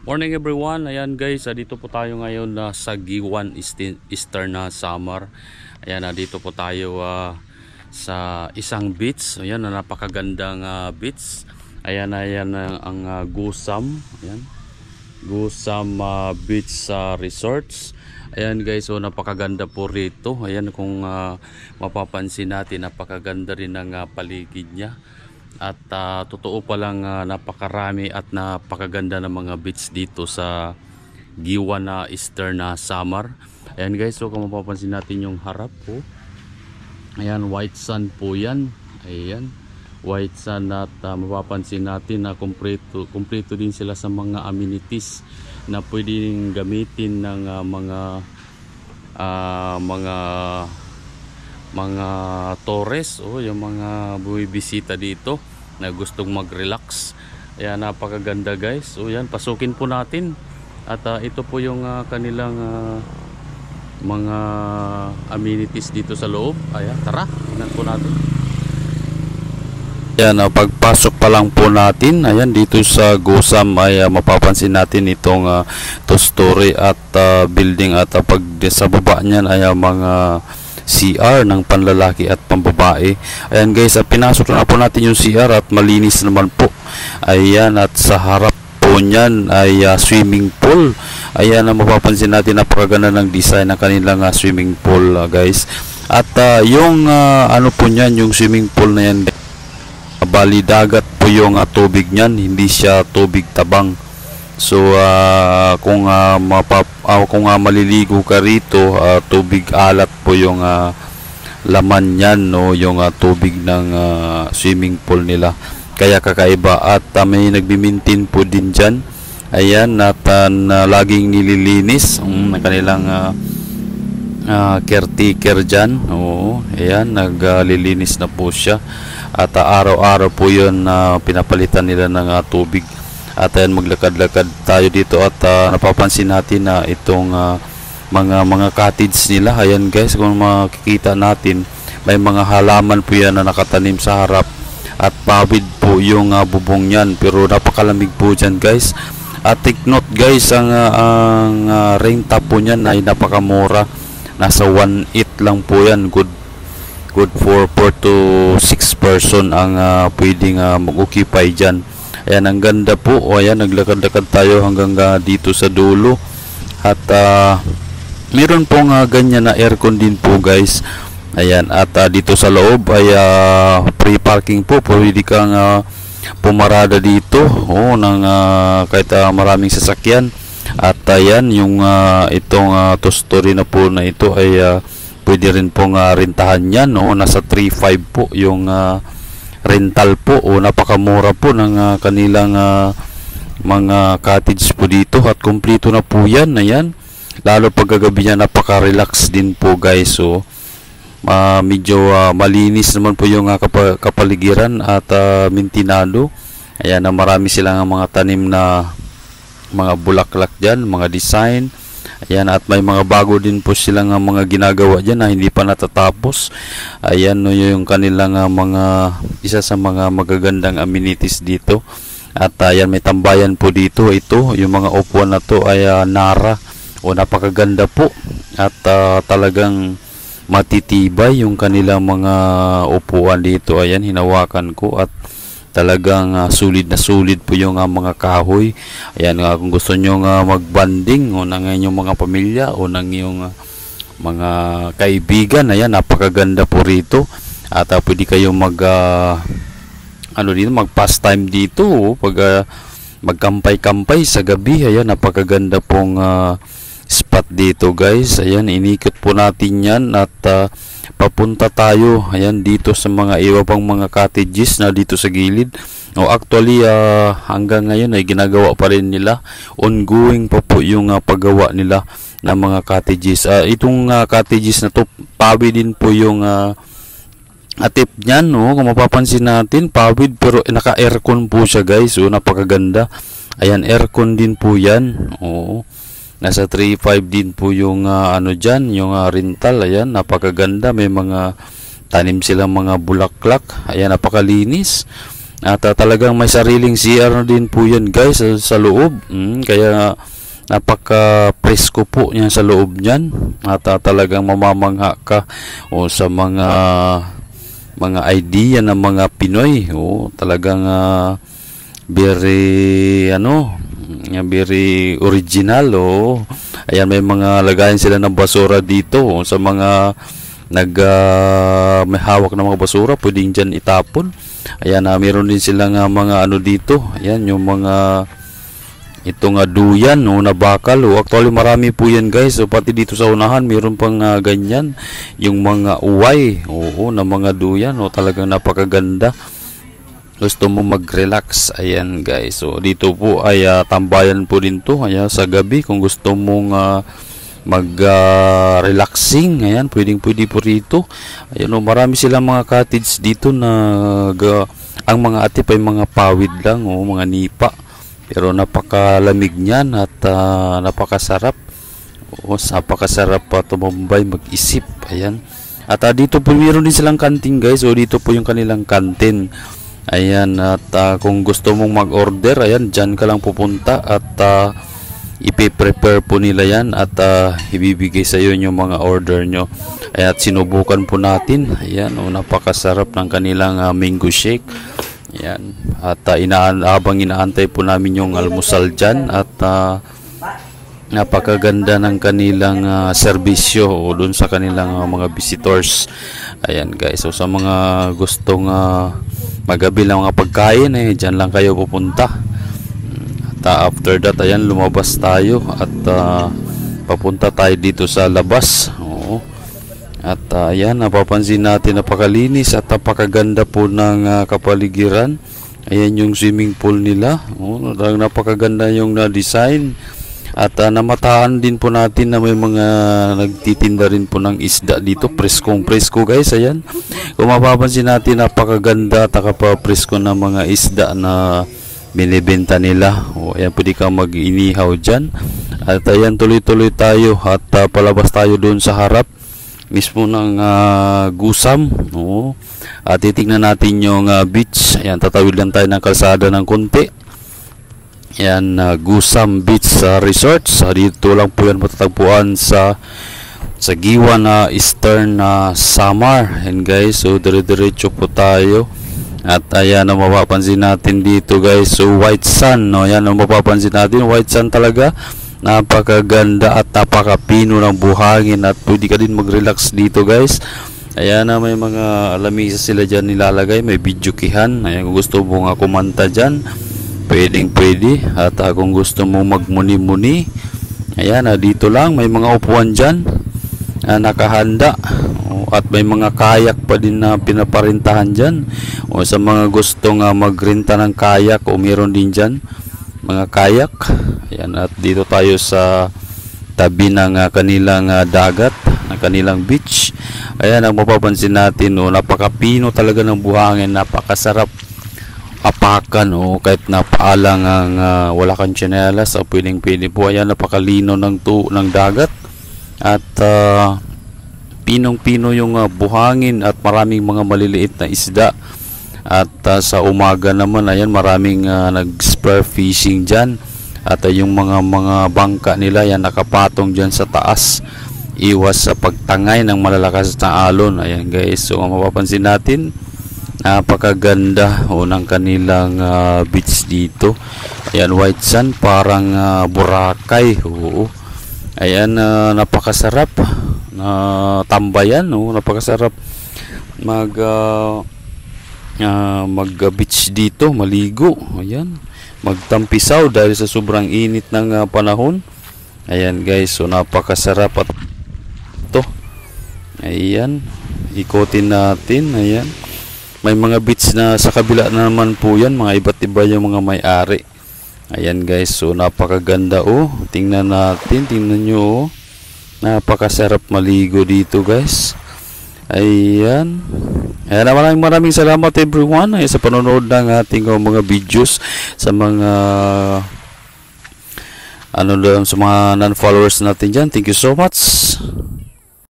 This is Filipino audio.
Morning everyone. Ayan guys, dito po tayo ngayon sa Giwan Eastern Samar. Ayan, dito po tayo sa isang beach. Ayan, napakagandang beach. Ayan, ang Gusam. Ayan, Gusam Beach Resorts. Ayan guys, so napakaganda po rito. Ayan, kung mapapansin natin, napakaganda rin ng paligid niya. At totoo palang napakarami at napakaganda ng mga beach dito sa Giwan Eastern Samar. Ayan guys, so kung mapapansin natin yung harap po, ayan, white sand po yan. Ayan, white sand, at mapapansin natin na kumpleto din sila sa mga amenities na pwedeng gamitin ng mga tourist o yung mga bumibisita dito na gustong mag-relax. Ayan, napakaganda guys. So yan, pasukin po natin. At ito po yung kanilang mga amenities dito sa loob. Ayan, tara, tingnan po natin. Ayan, pagpasok pa lang po natin, ayan, dito sa Gusam ay mapapansin natin itong two-story at building, at pag sa baba niyan ay mga CR ng panlalaki at pambabae. Ayan guys, pinasok na po natin yung CR at malinis naman po. Ayan, at sa harap po niyan ay swimming pool. Ayan, mapapansin natin napakaganda ng design ng kanilang swimming pool guys. At yung ano po niyan, yung swimming pool na yan, bali dagat po yung tubig niyan, hindi siya tubig tabang. So kung maliligo ka rito, tubig alat po yung laman niyan, no, yung tubig ng swimming pool nila. Kaya kakaiba, at may nagbi-maintain po din diyan. Ayan, at laging nililinis ng kanilang caretaker diyan. Oo, ayan, naglilinis na po siya. At araw-araw po 'yun pinapalitan nila ng tubig. At ayan, maglakad-lakad tayo dito at napapansin natin na itong mga cottage nila. Ayan guys, kung makikita natin, may mga halaman po yan na nakatanim sa harap, at pawid po yung bubong yan, pero napakalamig po dyan guys. At take note guys, ang renta po nyan ay napakamura, nasa 1.8 lang po yan. Good for 4 to 6 person ang pwedeng mag-occupy dyan. Ayan, ang ganda po. O ayan, naglakad-lakad tayo hanggang dito sa dulo. At meron pong ganyan na aircon din po guys. Ayan, at dito sa loob ay free parking po. Pwede kang pumarada dito ng kahit maraming sasakyan. At ayan, yung itong two-story na po na ito ay pwede rin pong rentahan yan. Nasa 3.5 po yung rental po, o napakamura po ng kanilang mga cottage po dito, at kumpleto na po yan. Ayan, lalo pagkagabi niya, napaka-relax din po guys. So medyo malinis naman po yung kapaligiran at mintinado. Ayan, marami silang mga tanim na mga bulaklak dyan, mga design. Ayan, at may mga bago din po silang mga ginagawa dyan na hindi pa natatapos. Ayan, no, yung kanilang isa sa mga magagandang amenities dito. At ayan, may tambayan po dito. Ito, yung mga upuan na to ay Nara, o napakaganda po. At talagang matitibay yung kanilang mga upuan dito. Ayan, hinawakan ko, at talagang sulit na sulit po yung mga kahoy. Ayan, kung gusto nyo magbanding o ng inyong mga pamilya o ng inyong mga kaibigan, ayan, napakaganda po rito. At pwede kayo mag-pastime dito, pag magkampay-kampay sa gabi. Ayan, napakaganda pong spot dito guys. Ayan, inikot po natin yan, at papunta tayo ayan dito sa mga iba pang mga cottages na dito sa gilid. Actually hanggang ngayon ay ginagawa pa rin nila, ongoing pa po yung paggawa nila ng mga cottages. Itong cottages na to, pawid din po yung atip niyan, no? Kung mapapansin natin, pawid pero naka-aircon po siya guys. Napakaganda. Ayan, aircon din po yan. Nasa 3.5 din po yung dyan, yung rental. Ayan, napakaganda. May mga tanim silang mga bulaklak. Ayan, napakalinis. At talagang may sariling CR na din po yan guys sa loob. Kaya napaka-presko po niyan sa loob niyan. At talagang mamamangha ka sa mga idea ng mga Pinoy. Talagang very very original. Ayan, may mga lagayan sila ng basura dito sa mga may hawak ng mga basura, pwedeng dyan itapon. Ayan, meron din silang mga dito. Ayan, yung mga itong duyan na bakal. Actually marami po yan guys. So pati dito sa unahan meron pang ganyan, yung mga uway na mga duyan. Talagang napakaganda. Gusto mo mag-relax, ayan guys. So dito po ay tambayan po din to, ayan, sa gabi kung gusto mong mag-relaxing, ayan, pwede po rito. Ayan, marami silang mga cottage dito na ang mga atip ay mga pawid lang, mga nipa. Pero napakalamig niyan at napakasarap. Napakasarap tumambay, mag-isip, ayan. At dito po meron din silang kantin guys. So dito po yung kanilang kantin. Ayan, at kung gusto mong mag-order, ayan, dyan ka lang pupunta at ipiprepare po nila yan at ibibigay sa iyo yung mga order nyo. Ayan, at sinubukan po natin. Ayan, napakasarap ng kanilang mango shake. Ayan, at habang inaantay po namin yung almusal dyan at napakaganda ng kanilang serbisyo doon sa kanilang mga visitors. Ayan guys, so sa mga gustong magabi lang mga pagkain, dyan lang kayo pupunta. At after that, ayan, lumabas tayo at papunta tayo dito sa labas. At ayan, napapansin natin napakalinis at napakaganda po ng kapaligiran. Ayan yung swimming pool nila. Napakaganda yung na-design. At namataan din po natin na may mga nagtitinda rin po ng isda dito. Preskong presko guys, ayan. Kung mapapansin natin, napakaganda at nakapapresko na mga isda na binibenta nila. Ayan, pwede kang mag-inihaw dyan. At ayan, tuloy-tuloy tayo at palabas tayo doon sa harap mismo ng Gusam. At titignan natin yung beach. Ayan, tatawid lang tayo ng kalsada ng konti. Yan, Gusam Beach Resort. Dito lang po yan matatagpuan sa Giwan Eastern Samar. And guys, so dire-diretso po tayo. At ayan ang mapapansin natin dito guys. So white sun, ayan ang mapapansin natin, white sun talaga. Napakaganda at napakapino ng buhangin at pwede ka din mag-relax dito guys. Ayan, may mga lamisa sila dyan nilalagay, may videokihan. Ayan, kung gusto mo kumanta dyan, pwede. At kung gusto mo magmuni-muni, ayan, dito lang may mga upuan dyan nakahanda. At may mga kayak pa din na pinaparintahan dyan. Sa mga gustong magrenta ng kayak, meron din dyan mga kayak. Ayan, at dito tayo sa tabi ng kanilang dagat, ng kanilang beach. Ayan, ang mapapansin natin, napakapino talaga ng buhangin, napakasarap apakan, kahit napaalang wala kang tsinelas, pwedeng po. Ayan, napakalino ng dagat at pinong-pino yung buhangin at maraming mga maliliit na isda. At sa umaga naman, ayan, maraming nag-spear fishing dyan. At yung mga bangka nila, yan, nakapatong dyan sa taas, iwas sa pagtangay ng malalakas na alon. Ayan guys, so mapapansin natin, napakaganda ng kanilang beach dito. Ayan, white sand, parang Boracay. Ayan, napakasarap tambayan, napakasarap mag-beach dito, maligo. Ayan, magtampisaw dahil sa sobrang init ng panahon. Ayan guys, so napakasarap at ito. Ayan, ikotin natin. Ayan, may mga beach na sa kabila na naman po yan, mga iba't iba yung mga may-ari. Ayan guys, so napakaganda. Tingnan natin, tingnan nyo. Napakasarap maligo dito guys. Ayan. Ayan, maraming salamat everyone sa panonood ng ating mga videos. Sa mga sa mga non-followers natin dyan, thank you so much.